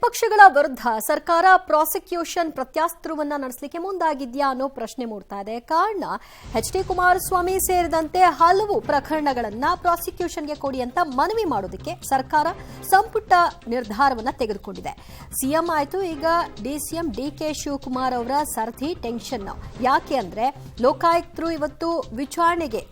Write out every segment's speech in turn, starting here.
ಪಕ್ಷಗಳ ವಿರುದ್ಧ ಸರ್ಕಾರ ಪ್ರಾಸಿಕ್ಯೂಷನ್ ಪ್ರತ್ಯಾಸ್ತ್ರವನ್ನ ನಡೆಸಲಿಕ್ಕೆ ಮುಂದಾಗಿದ್ಯಾ ಅನ್ನೋ ಪ್ರಶ್ನೆ ಮೂಡ್ತಾ ಇದೆ. ಕಾರಣ ಎಚ್ ಡಿ ಕುಮಾರಸ್ವಾಮಿ ಸೇರಿದಂತೆ ಹಲವು ಪ್ರಕರಣಗಳನ್ನ ಪ್ರಾಸಿಕ್ಯೂಷನ್ಗೆ ಕೊಡಿ ಅಂತ ಮನವಿ ಮಾಡೋದಕ್ಕೆ ಸರ್ಕಾರ ಸಂಪುಟ ನಿರ್ಧಾರವನ್ನ ತೆಗೆದುಕೊಂಡಿದೆ. ಸಿಎಂ ಆಯ್ತು, ಈಗ ಡಿಸಿಎಂ ಡಿಕೆ ಶಿವಕುಮಾರ್ ಅವರ ಸರದಿ ಟೆನ್ಷನ್. ಯಾಕೆ ಅಂದ್ರೆ ಲೋಕಾಯುಕ್ತರು ಇವತ್ತು ವಿಚಾರಣೆಗೆ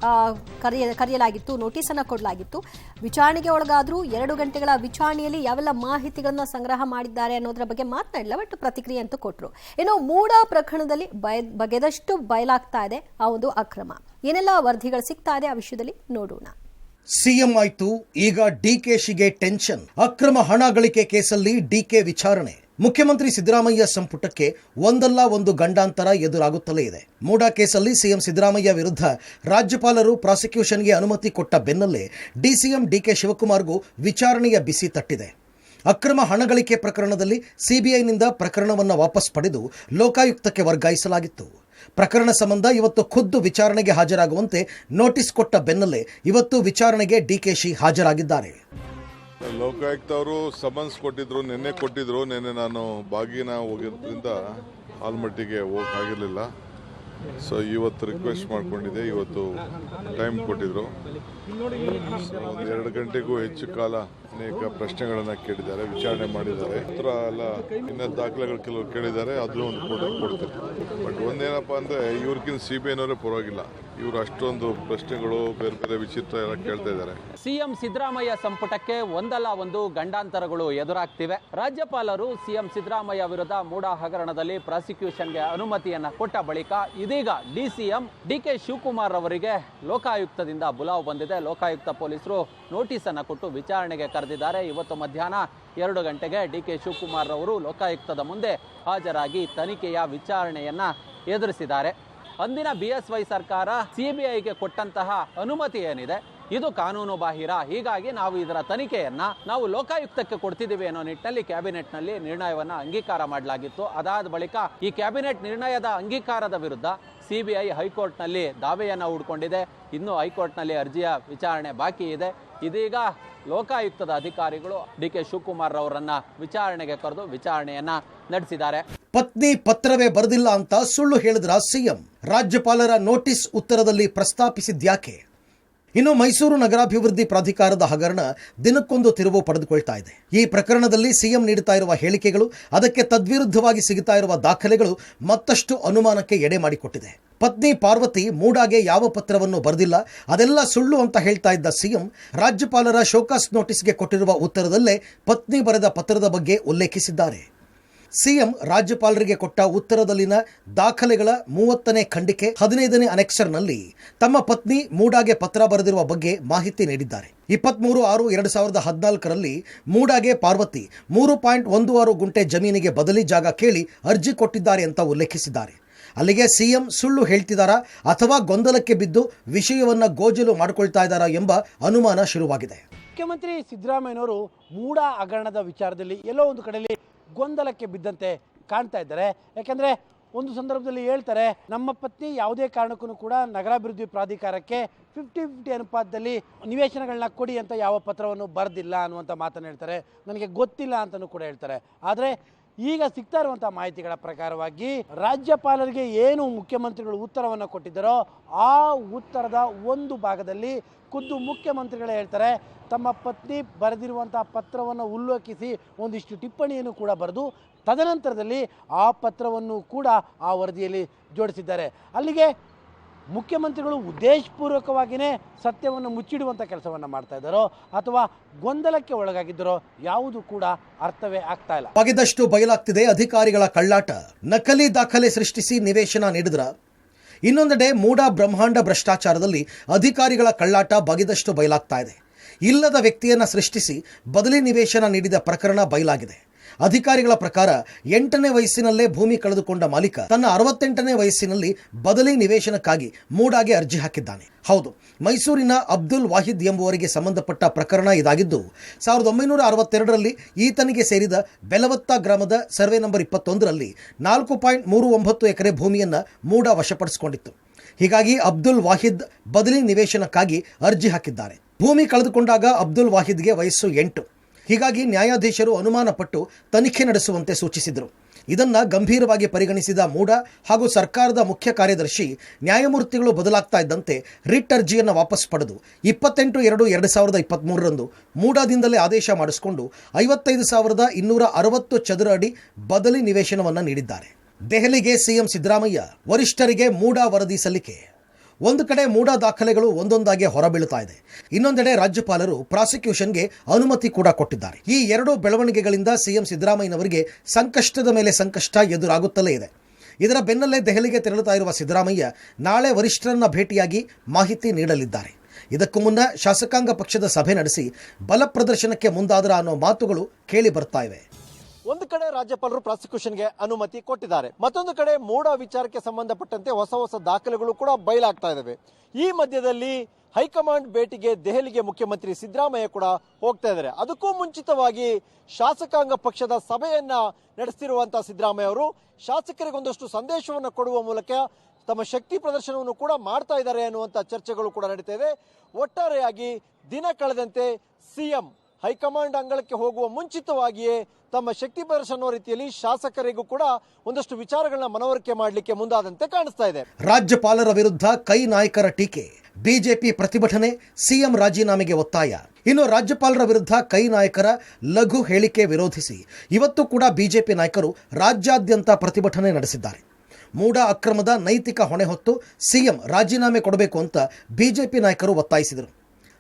ಕರೆಯಲಾಗಿತ್ತು, ನೋಟಿಸ್ ಅನ್ನ ಕೊಡಲಾಗಿತ್ತು. ವಿಚಾರಣೆಗೆ ಒಳಗಾದ್ರೂ 2 ಗಂಟೆಗಳ ವಿಚಾರಣೆಯಲ್ಲಿ ಯಾವೆಲ್ಲ ಮಾಹಿತಿಗಳನ್ನ ಸಂಗ್ರಹ ಮಾಡಿದ್ದಾರೆ ಅನ್ನೋದರ ಬಗ್ಗೆ ಮಾತನಾಡಿಲ್ಲ, ಬಟ್ ಪ್ರತಿಕ್ರಿಯೆ ಅಂತೂ ಕೊಟ್ಟರು. ಇನ್ನು ಮೂಡ ಪ್ರಕರಣದಲ್ಲಿ ಬಗೆದಷ್ಟು ಬಯಲಾಗ್ತಾ ಇದೆ ಆ ಒಂದು ಅಕ್ರಮ. ಏನೆಲ್ಲ ವರದಿಗಳು ಸಿಗ್ತಾ ಇದೆ ಆ ವಿಷಯದಲ್ಲಿ ನೋಡೋಣ. ಸಿಎಂ ಆಯ್ತು, ಈಗ ಡಿಕೆಶಿಗೆ ಟೆನ್ಷನ್. ಅಕ್ರಮ ಹಣ ಗಳಿಕೆ ಕೇಸಲ್ಲಿ ಡಿಕೆ ವಿಚಾರಣೆ. ಮುಖ್ಯಮಂತ್ರಿ ಸಿದ್ದರಾಮಯ್ಯ ಸಂಪುಟಕ್ಕೆ ಒಂದಲ್ಲ ಒಂದು ಗಂಡಾಂತರ ಎದುರಾಗುತ್ತಲೇ ಇದೆ. ಮೂಡಾ ಕೇಸಲ್ಲಿ ಸಿಎಂ ಸಿದ್ದರಾಮಯ್ಯ ವಿರುದ್ಧ ರಾಜ್ಯಪಾಲರು ಪ್ರಾಸಿಕ್ಯೂಷನ್ಗೆ ಅನುಮತಿ ಕೊಟ್ಟ ಬೆನ್ನಲ್ಲೇ ಡಿಸಿಎಂ ಡಿಕೆ ಶಿವಕುಮಾರ್ಗೂ ವಿಚಾರಣೆಯ ಬಿಸಿ ತಟ್ಟಿದೆ. ಅಕ್ರಮ ಹಣ ಗಳಿಕೆ ಪ್ರಕರಣದಲ್ಲಿ ಸಿಬಿಐನಿಂದ ಪ್ರಕರಣವನ್ನು ವಾಪಸ್ ಪಡೆದು ಲೋಕಾಯುಕ್ತಕ್ಕೆ ವರ್ಗಾಯಿಸಲಾಗಿತ್ತು. ಪ್ರಕರಣ ಸಂಬಂಧ ಇವತ್ತು ಖುದ್ದು ವಿಚಾರಣೆಗೆ ಹಾಜರಾಗುವಂತೆ ನೋಟಿಸ್ ಕೊಟ್ಟ ಬೆನ್ನಲ್ಲೇ ಇವತ್ತು ವಿಚಾರಣೆಗೆ ಡಿಕೆಶಿ ಹಾಜರಾಗಿದ್ದಾರೆ. ಲೋಕಾಯುಕ್ತ ಅವರು ಸಮನ್ಸ್ ಕೊಟ್ಟಿದ್ರು, ನಿನ್ನೆ ನಾನು ಬಾಗಿನ ಹೋಗಿರೋದ್ರಿಂದ ಆಲ್ಮಟ್ಟಿಗೆ ಹೋಗಕ್ಕಾಗಿರಲಿಲ್ಲ. ಸೊ ಇವತ್ತು ರಿಕ್ವೆಸ್ಟ್ ಮಾಡ್ಕೊಂಡಿದ್ದೆ, ಇವತ್ತು ಟೈಮ್ ಕೊಟ್ಟಿದ್ರು. ಒಂದು 2 ಗಂಟೆಗೂ ಹೆಚ್ಚು ಕಾಲ ಅನೇಕ ಪ್ರಶ್ನೆಗಳನ್ನು ಕೇಳಿದ್ದಾರೆ, ವಿಚಾರಣೆ ಮಾಡಿದ್ದಾರೆ. ಉತ್ತರ ಎಲ್ಲ ಇನ್ನ ದಾಖಲೆಗಳು ಕೆಲವು ಕೇಳಿದ್ದಾರೆ, ಅದು ಒಂದು ಕೂಡ ಕೊಡ್ತಾರೆ. ಬಟ್ ಒಂದೇನಪ್ಪ ಅಂದರೆ ಇವ್ರಿಗಿಂತ ಸಿಬಿಐನವರೇ ಪರವಾಗಿಲ್ಲ. ಇವರು ಅಷ್ಟೊಂದು ಪ್ರಶ್ನೆಗಳು ಬೇರೆ ಬೇರೆ ವಿಚಿತ್ರ ಎಲ್ಲ ಕೇಳ್ತಾ ಇದ್ದಾರೆ. ಸಿಎಂ ಸಿದ್ದರಾಮಯ್ಯ ಸಂಪುಟಕ್ಕೆ ಒಂದಲ್ಲ ಒಂದು ಗಂಡಾಂತರಗಳು ಎದುರಾಗ್ತಿವೆ. ರಾಜ್ಯಪಾಲರು ಸಿಎಂ ಸಿದ್ದರಾಮಯ್ಯ ವಿರುದ್ಧ ಮೂಡಾ ಹಗರಣದಲ್ಲಿ ಪ್ರಾಸಿಕ್ಯೂಷನ್ಗೆ ಅನುಮತಿಯನ್ನ ಕೊಟ್ಟ ಬಳಿಕ ಇದೀಗ ಡಿಸಿಎಂ ಡಿಕೆ ಶಿವಕುಮಾರ್ ಅವರಿಗೆ ಲೋಕಾಯುಕ್ತದಿಂದ ಬುಲಾವ್ ಬಂದಿದೆ. ಲೋಕಾಯುಕ್ತ ಪೊಲೀಸರು ನೋಟಿಸ್ ಅನ್ನ ಕೊಟ್ಟು ವಿಚಾರಣೆಗೆ ಕರೆದಿದ್ದಾರೆ. ಇವತ್ತು ಮಧ್ಯಾಹ್ನ 2 ಗಂಟೆಗೆ ಡಿಕೆ ಶಿವಕುಮಾರ್ ಅವರು ಲೋಕಾಯುಕ್ತದ ಮುಂದೆ ಹಾಜರಾಗಿ ತನಿಖೆಯ ವಿಚಾರಣೆಯನ್ನ ಎದುರಿಸಿದ್ದಾರೆ. ಅಂದಿನ ಬಿಎಸ್ವೈ ಸರ್ಕಾರ ಸಿಬಿಐಗೆ ಕೊಟ್ಟಂತಹ ಅನುಮತಿ ಏನಿದೆ ಇದು ಕಾನೂನು ಬಾಹಿರ, ಹೀಗಾಗಿ ನಾವು ಇದರ ತನಿಖೆಯನ್ನ ನಾವು ಲೋಕಾಯುಕ್ತಕ್ಕೆ ಕೊಡ್ತಿದ್ದೀವಿ ಅನ್ನೋ ನಿಟ್ಟಿನಲ್ಲಿ ಕ್ಯಾಬಿನೆಟ್ನಲ್ಲಿ ನಿರ್ಣಯವನ್ನ ಅಂಗೀಕಾರ ಮಾಡಲಾಗಿತ್ತು. ಅದಾದ ಬಳಿಕ ಈ ಕ್ಯಾಬಿನೆಟ್ ನಿರ್ಣಯದ ಅಂಗೀಕಾರದ ವಿರುದ್ಧ ಸಿಬಿಐ ಹೈಕೋರ್ಟ್ನಲ್ಲಿ ದಾವೆಯನ್ನ ಹೂಡಿಕೊಂಡಿದೆ. ಇನ್ನು ಹೈಕೋರ್ಟ್ನಲ್ಲಿ ಅರ್ಜಿಯ ವಿಚಾರಣೆ ಬಾಕಿ ಇದೆ. ಇದೀಗ ಲೋಕಾಯುಕ್ತದ ಅಧಿಕಾರಿಗಳು ಡಿಕೆ ಶಿವಕುಮಾರ್ ಅವರನ್ನ ವಿಚಾರಣೆಗೆ ಕರೆದು ವಿಚಾರಣೆಯನ್ನ ನಡೆಸಿದ್ದಾರೆ. ಪತ್ನಿ ಪತ್ರವೇ ಬರೆದಿಲ್ಲ ಅಂತ ಸುಳ್ಳು ಹೇಳಿದ್ರ ಸಿಎಂ. ರಾಜ್ಯಪಾಲರ ನೋಟಿಸ್ ಉತ್ತರದಲ್ಲಿ ಪ್ರಸ್ತಾಪಿಸಿದ್ಯಾಕೆ? ಇನ್ನು ಮೈಸೂರು ನಗರಾಭಿವೃದ್ಧಿ ಪ್ರಾಧಿಕಾರದ ಹಗರಣ ದಿನಕ್ಕೊಂದು ತಿರುವು ಪಡೆದುಕೊಳ್ತಾ ಇದೆ. ಈ ಪ್ರಕರಣದಲ್ಲಿ ಸಿಎಂ ನೀಡುತ್ತಾ ಇರುವ ಹೇಳಿಕೆಗಳು, ಅದಕ್ಕೆ ತದ್ವಿರುದ್ಧವಾಗಿ ಸಿಗುತ್ತಾ ಇರುವ ದಾಖಲೆಗಳು ಮತ್ತಷ್ಟು ಅನುಮಾನಕ್ಕೆ ಎಡೆ ಮಾಡಿಕೊಟ್ಟಿದೆ. ಪತ್ನಿ ಪಾರ್ವತಿ ಮೂಡಾಗೆ ಯಾವ ಪತ್ರವನ್ನು ಬರೆದಿಲ್ಲ, ಅದೆಲ್ಲ ಸುಳ್ಳು ಅಂತ ಹೇಳ್ತಾ ಇದ್ದ ಸಿಎಂ ರಾಜ್ಯಪಾಲರ ಶೋಕಾಸ್ ನೋಟಿಸ್ಗೆ ಕೊಟ್ಟಿರುವ ಉತ್ತರದಲ್ಲೇ ಪತ್ನಿ ಬರೆದ ಪತ್ರದ ಬಗ್ಗೆ ಉಲ್ಲೇಖಿಸಿದ್ದಾರೆ. ಸಿಎಂ ರಾಜ್ಯಪಾಲರಿಗೆ ಕೊಟ್ಟ ಉತ್ತರದಲ್ಲಿನ ದಾಖಲೆಗಳ 30ನೇ ಖಂಡಿಕೆ 15ನೇ ಅನೆಕ್ಸರ್ನಲ್ಲಿ ತಮ್ಮ ಪತ್ನಿ ಮೂಡಾಗೆ ಪತ್ರ ಬರೆದಿರುವ ಬಗ್ಗೆ ಮಾಹಿತಿ ನೀಡಿದ್ದಾರೆ. 23/6/2014ರಲ್ಲಿ ಮೂಡಾಗೆ ಪಾರ್ವತಿ 3.16 ಗುಂಟೆ ಜಮೀನಿಗೆ ಬದಲಿ ಜಾಗ ಕೇಳಿ ಅರ್ಜಿ ಕೊಟ್ಟಿದ್ದಾರೆ ಅಂತ ಉಲ್ಲೇಖಿಸಿದ್ದಾರೆ. ಅಲ್ಲಿಗೆ ಸಿಎಂ ಸುಳ್ಳು ಹೇಳ್ತಿದ್ದಾರಾ ಅಥವಾ ಗೊಂದಲಕ್ಕೆ ಬಿದ್ದು ವಿಷಯವನ್ನ ಗೋಜಲು ಮಾಡಿಕೊಳ್ತಾ ಇದ್ದಾರಾ ಎಂಬ ಅನುಮಾನ ಶುರುವಾಗಿದೆ. ಮುಖ್ಯಮಂತ್ರಿ ಸಿದ್ದರಾಮಯ್ಯನವರು ಮೂಡಾ ಹಗರಣದ ವಿಚಾರದಲ್ಲಿ ಎಲ್ಲೋ ಒಂದು ಕಡೆಯಲ್ಲಿ ಗೊಂದಲಕ್ಕೆ ಬಿದ್ದಂತೆ ಕಾಣ್ತಾ ಇದ್ದಾರೆ. ಯಾಕೆಂದರೆ ಒಂದು ಸಂದರ್ಭದಲ್ಲಿ ಹೇಳ್ತಾರೆ, ನಮ್ಮ ಪತ್ನಿ ಯಾವುದೇ ಕಾರಣಕ್ಕೂ ಕೂಡ ನಗರಾಭಿವೃದ್ಧಿ ಪ್ರಾಧಿಕಾರಕ್ಕೆ 50-50 ಅನುಪಾತದಲ್ಲಿ ನಿವೇಶನಗಳನ್ನ ಕೊಡಿ ಅಂತ ಯಾವ ಪತ್ರವನ್ನು ಬರೆದಿಲ್ಲ ಅನ್ನುವಂಥ ಮಾತನ್ನು ಹೇಳ್ತಾರೆ. ನನಗೆ ಗೊತ್ತಿಲ್ಲ ಅಂತಲೂ ಕೂಡ ಹೇಳ್ತಾರೆ. ಆದರೆ ಈಗ ಸಿಗ್ತಾ ಇರುವಂಥ ಮಾಹಿತಿಗಳ ಪ್ರಕಾರವಾಗಿ ರಾಜ್ಯಪಾಲರಿಗೆ ಏನು ಮುಖ್ಯಮಂತ್ರಿಗಳು ಉತ್ತರವನ್ನು ಕೊಟ್ಟಿದ್ದಾರೋ ಆ ಉತ್ತರದ ಒಂದು ಭಾಗದಲ್ಲಿ ಖುದ್ದು ಮುಖ್ಯಮಂತ್ರಿಗಳೇ ಹೇಳ್ತಾರೆ, ತಮ್ಮ ಪತ್ನಿ ಬರೆದಿರುವಂಥ ಪತ್ರವನ್ನು ಉಲ್ಲೇಖಿಸಿ ಒಂದಿಷ್ಟು ಟಿಪ್ಪಣಿಯನ್ನು ಕೂಡ ಬರೆದು ತದನಂತರದಲ್ಲಿ ಆ ಪತ್ರವನ್ನು ಕೂಡ ಆ ವರದಿಯಲ್ಲಿ ಜೋಡಿಸಿದ್ದಾರೆ. ಅಲ್ಲಿಗೆ ಮುಖ್ಯಮಂತ್ರಿಗಳು ಉದ್ದೇಶಪೂರ್ವಕವಾಗಿಯೇ ಸತ್ಯವನ್ನು ಮುಚ್ಚಿಡುವಂಥ ಕೆಲಸವನ್ನು ಮಾಡ್ತಾ ಇದ್ದಾರೋ ಅಥವಾ ಗೊಂದಲಕ್ಕೆ ಒಳಗಾಗಿದ್ದಾರೋ ಯಾವುದು ಕೂಡ ಅರ್ಥವೇ ಆಗ್ತಾ ಇಲ್ಲ. ಬಗೆದಷ್ಟು ಬಯಲಾಗ್ತಿದೆ ಅಧಿಕಾರಿಗಳ ಕಳ್ಳಾಟ. ನಕಲಿ ದಾಖಲೆ ಸೃಷ್ಟಿಸಿ ನಿವೇಶನ ನೀಡಿದ್ರ. ಇನ್ನೊಂದೆಡೆ ಮೂಡಾ ಬ್ರಹ್ಮಾಂಡ ಭ್ರಷ್ಟಾಚಾರದಲ್ಲಿ ಅಧಿಕಾರಿಗಳ ಕಳ್ಳಾಟ ಬಗೆದಷ್ಟು ಬಯಲಾಗ್ತಾ ಇದೆ. ಇಲ್ಲದ ವ್ಯಕ್ತಿಯನ್ನ ಸೃಷ್ಟಿಸಿ ಬದಲಿ ನಿವೇಶನ ನೀಡಿದ ಪ್ರಕರಣ ಬಯಲಾಗಿದೆ. ಅಧಿಕಾರಿಗಳ ಪ್ರಕಾರ 8ನೇ ವಯಸ್ಸಿನಲ್ಲೇ ಭೂಮಿ ಕಳೆದುಕೊಂಡ ಮಾಲೀಕ ತನ್ನ 68ನೇ ವಯಸ್ಸಿನಲ್ಲಿ ಬದಲಿ ನಿವೇಶನಕ್ಕಾಗಿ ಮೂಡಾಗೆ ಅರ್ಜಿ ಹಾಕಿದ್ದಾನೆ. ಹೌದು, ಮೈಸೂರಿನ ಅಬ್ದುಲ್ ವಾಹಿದ್ ಎಂಬುವರಿಗೆ ಸಂಬಂಧಪಟ್ಟ ಪ್ರಕರಣ ಇದಾಗಿದ್ದು 1962ರಲ್ಲಿ ಈತನಿಗೆ ಸೇರಿದ ಬೆಲವತ್ತ ಗ್ರಾಮದ ಸರ್ವೆ ನಂಬರ್ 21ರಲ್ಲಿ 4.39 ಎಕರೆ ಭೂಮಿಯನ್ನ ಮೂಡಾ ವಶಪಡಿಸಿಕೊಂಡಿತ್ತು. ಹೀಗಾಗಿ ಅಬ್ದುಲ್ ವಾಹಿದ್ ಬದಲಿ ನಿವೇಶನಕ್ಕಾಗಿ ಅರ್ಜಿ ಹಾಕಿದ್ದಾರೆ. ಭೂಮಿ ಕಳೆದುಕೊಂಡಾಗ ಅಬ್ದುಲ್ ವಾಹಿದ್ಗೆ ವಯಸ್ಸು 8. ಹೀಗಾಗಿ ನ್ಯಾಯಾಧೀಶರು ಅನುಮಾನಪಟ್ಟು ತನಿಖೆ ನಡೆಸುವಂತೆ ಸೂಚಿಸಿದರು. ಇದನ್ನ ಗಂಭೀರವಾಗಿ ಪರಿಗಣಿಸಿದ ಮೂಡಾ ಹಾಗೂ ಸರ್ಕಾರದ ಮುಖ್ಯ ಕಾರ್ಯದರ್ಶಿ ನ್ಯಾಯಮೂರ್ತಿಗಳು ಬದಲಾಗ್ತಾ ಇದ್ದಂತೆ ರಿಟ್ ಅರ್ಜಿಯನ್ನು ವಾಪಸ್ ಪಡೆದು 28/2/2023 ಮೂಡಾದಿಂದಲೇ ಆದೇಶ ಮಾಡಿಸಿಕೊಂಡು 55,260 ಚದುರ ಅಡಿ ಬದಲಿ ನಿವೇಶನವನ್ನು ನೀಡಿದ್ದಾರೆ. ದೆಹಲಿಗೆ ಸಿಎಂ ಸಿದ್ದರಾಮಯ್ಯ, ವರಿಷ್ಠರಿಗೆ ಮೂಡಾ ವರದಿ ಸಲ್ಲಿಕೆ. ಒಂದು ಕಡೆ ಮೂಡಾ ದಾಖಲೆಗಳು ಒಂದೊಂದಾಗಿ ಹೊರಬೀಳುತ್ತಾ ಇದೆ, ಇನ್ನೊಂದೆಡೆ ರಾಜ್ಯಪಾಲರು ಪ್ರಾಸಿಕ್ಯೂಷನ್ಗೆ ಅನುಮತಿ ಕೂಡ ಕೊಟ್ಟಿದ್ದಾರೆ. ಈ ಎರಡೂ ಬೆಳವಣಿಗೆಗಳಿಂದ ಸಿಎಂ ಸಿದ್ದರಾಮಯ್ಯನವರಿಗೆ ಸಂಕಷ್ಟದ ಮೇಲೆ ಸಂಕಷ್ಟ ಎದುರಾಗುತ್ತಲೇ ಇದೆ. ಇದರ ಬೆನ್ನಲ್ಲೇ ದೆಹಲಿಗೆ ತೆರಳುತ್ತಾ ಇರುವ ಸಿದ್ದರಾಮಯ್ಯ ನಾಳೆ ವರಿಷ್ಠರನ್ನ ಭೇಟಿಯಾಗಿ ಮಾಹಿತಿ ನೀಡಲಿದ್ದಾರೆ. ಇದಕ್ಕೂ ಮುನ್ನ ಶಾಸಕಾಂಗ ಪಕ್ಷದ ಸಭೆ ನಡೆಸಿ ಬಲ ಪ್ರದರ್ಶನಕ್ಕೆ ಮುಂದಾದರ ಅನ್ನೋ ಮಾತುಗಳು ಕೇಳಿ ಬರ್ತಾ ಇವೆ. ಒಂದು ಕಡೆ ರಾಜ್ಯಪಾಲರು ಪ್ರಾಸಿಕ್ಯೂಷನ್ಗೆ ಅನುಮತಿ ಕೊಟ್ಟಿದ್ದಾರೆ, ಮತ್ತೊಂದು ಕಡೆ ಮೂಡಾ ವಿಚಾರಕ್ಕೆ ಸಂಬಂಧಪಟ್ಟಂತೆ ಹೊಸ ದಾಖಲೆಗಳು ಕೂಡ ಬಯಲಾಗ್ತಾ ಇದ್ದಾವೆ. ಈ ಮಧ್ಯದಲ್ಲಿ ಹೈಕಮಾಂಡ್ ಭೇಟಿಗೆ ದೆಹಲಿಗೆ ಮುಖ್ಯಮಂತ್ರಿ ಸಿದ್ದರಾಮಯ್ಯ ಕೂಡ ಹೋಗ್ತಾ ಇದ್ದಾರೆ. ಅದಕ್ಕೂ ಮುಂಚಿತವಾಗಿ ಶಾಸಕಾಂಗ ಪಕ್ಷದ ಸಭೆಯನ್ನ ನಡೆಸ್ತಿರುವಂತಹ ಸಿದ್ದರಾಮಯ್ಯ ಅವರು ಶಾಸಕರಿಗೊಂದಷ್ಟು ಸಂದೇಶವನ್ನು ಕೊಡುವ ಮೂಲಕ ತಮ್ಮ ಶಕ್ತಿ ಪ್ರದರ್ಶನವನ್ನು ಕೂಡ ಮಾಡ್ತಾ ಇದ್ದಾರೆ ಅನ್ನುವಂಥ ಚರ್ಚೆಗಳು ಕೂಡ ನಡೀತಾ ಇದೆ. ಒಟ್ಟಾರೆಯಾಗಿ ದಿನ ಕಳೆದಂತೆ ಸಿಎಂ ಹೈಕಮಾಂಡ್ ಅಂಗಳಕ್ಕೆ ಹೋಗುವ ಮುಂಚಿತವಾಗಿಯೇ ತಮ್ಮ ಶಕ್ತಿ ಪ್ರದರ್ಶನ ರೀತಿಯಲ್ಲಿ ಶಾಸಕರಿಗೂ ಕೂಡ ಒಂದಷ್ಟು ವಿಚಾರಗಳನ್ನ ಮನವರಿಕೆ ಮಾಡಲಿಕ್ಕೆ ಮುಂದಾದಂತೆ ಕಾಣಿಸ್ತಾ ಇದೆ. ರಾಜ್ಯಪಾಲರ ವಿರುದ್ಧ ಕೈ ನಾಯಕರ ಟೀಕೆ, ಬಿಜೆಪಿ ಪ್ರತಿಭಟನೆ, ಸಿಎಂ ರಾಜೀನಾಮೆಗೆ ಒತ್ತಾಯ. ಇನ್ನು ರಾಜ್ಯಪಾಲರ ವಿರುದ್ಧ ಕೈ ನಾಯಕರ ಲಘು ಹೇಳಿಕೆ ವಿರೋಧಿಸಿ ಇವತ್ತು ಕೂಡ ಬಿಜೆಪಿ ನಾಯಕರು ರಾಜ್ಯಾದ್ಯಂತ ಪ್ರತಿಭಟನೆ ನಡೆಸಿದ್ದಾರೆ. ಮೂಡಾ ಅಕ್ರಮದ ನೈತಿಕ ಹೊಣೆ ಹೊತ್ತು ಸಿಎಂ ರಾಜೀನಾಮೆ ಕೊಡಬೇಕು ಅಂತ ಬಿಜೆಪಿ ನಾಯಕರು ಒತ್ತಾಯಿಸಿದರು.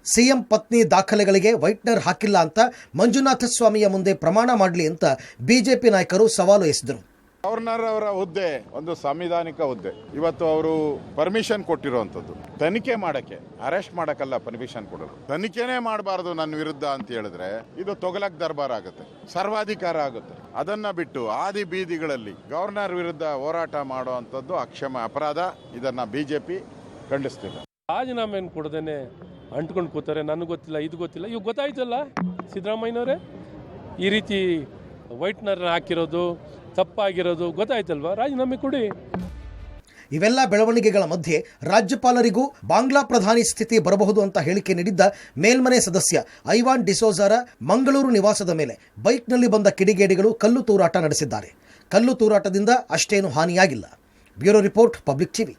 ಸಿಎಂ ಪತ್ನಿ ದಾಖಲೆಗಳಿಗೆ ವೈಟ್ನರ್ ಹಾಕಿಲ್ಲ ಅಂತ ಮಂಜುನಾಥ ಸ್ವಾಮಿಯ ಮುಂದೆ ಪ್ರಮಾಣ ಮಾಡಲಿ ಅಂತ ಬಿಜೆಪಿ ನಾಯಕರು ಸವಾಲು ಎಸೆದರು. ಗವರ್ನರ್ ಅವರ ಹುದ್ದೆ ಒಂದು ಸಾಂವಿಧಾನಿಕ ಹುದ್ದೆ. ಇವತ್ತು ಅವರು ಪರ್ಮಿಷನ್ ಕೊಟ್ಟಿರುವಂತದ್ದು ತನಿಖೆ ಮಾಡಕ್ಕೆ, ಅರೆಸ್ಟ್ ಮಾಡಕ್ಕಲ್ಲ ಪರ್ಮಿಷನ್ ಕೊಡೋದು. ತನಿಖೆನೇ ಮಾಡಬಾರದು ನನ್ನ ವಿರುದ್ಧ ಅಂತ ಹೇಳಿದ್ರೆ ಇದು ತೊಗಲಕ್ ದರ್ಬಾರ್ ಆಗುತ್ತೆ, ಸರ್ವಾಧಿಕಾರ ಆಗುತ್ತೆ. ಅದನ್ನ ಬಿಟ್ಟು ಆದಿ ಬೀದಿಗಳಲ್ಲಿ ಗವರ್ನರ್ ವಿರುದ್ಧ ಹೋರಾಟ ಮಾಡುವಂಥದ್ದು ಅಕ್ಷಮ ಅಪರಾಧ. ಇದನ್ನ ಬಿಜೆಪಿ ಖಂಡಿಸ್ತಿದೆ. ರಾಜೀನಾಮೆ ಕೊಡದೇನೆ ಅಂಟ್ಕೊಂಡು ಕೂತಾರೆ. ನನಗೆ ಗೊತ್ತಿಲ್ಲ, ಇದು ಗೊತ್ತಿಲ್ಲ. ಇವಾಗ ಗೊತ್ತಾಯ್ತಲ್ಲ ಸಿದ್ದರಾಮಯ್ಯನವರೇ, ಈ ರೀತಿ ವೈಟ್ನರ್ ಹಾಕಿರೋದು ತಪ್ಪಾಗಿರೋದು ಗೊತ್ತಾಯ್ತಲ್ವಾ, ರಾಜೀನಾಮೆ ಕೊಡಿ. ಇವೆಲ್ಲ ಬೆಳವಣಿಗೆಗಳ ಮಧ್ಯೆ ರಾಜ್ಯಪಾಲರಿಗೂ ಬಾಂಗ್ಲಾ ಪ್ರಧಾನಿ ಸ್ಥಿತಿ ಬರಬಹುದು ಅಂತ ಹೇಳಿಕೆ ನೀಡಿದ್ದ ಮೇಲ್ಮನೆ ಸದಸ್ಯ ಐವಾನ್ ಡಿಸೋಜಾರ ಮಂಗಳೂರು ನಿವಾಸದ ಮೇಲೆ ಬೈಕ್ನಲ್ಲಿ ಬಂದ ಕಿಡಿಗೇಡಿಗಳು ಕಲ್ಲು ತೂರಾಟ ನಡೆಸಿದ್ದಾರೆ. ಕಲ್ಲು ತೂರಾಟದಿಂದ ಅಷ್ಟೇನು ಹಾನಿಯಾಗಿಲ್ಲ. Bureau report, public TV.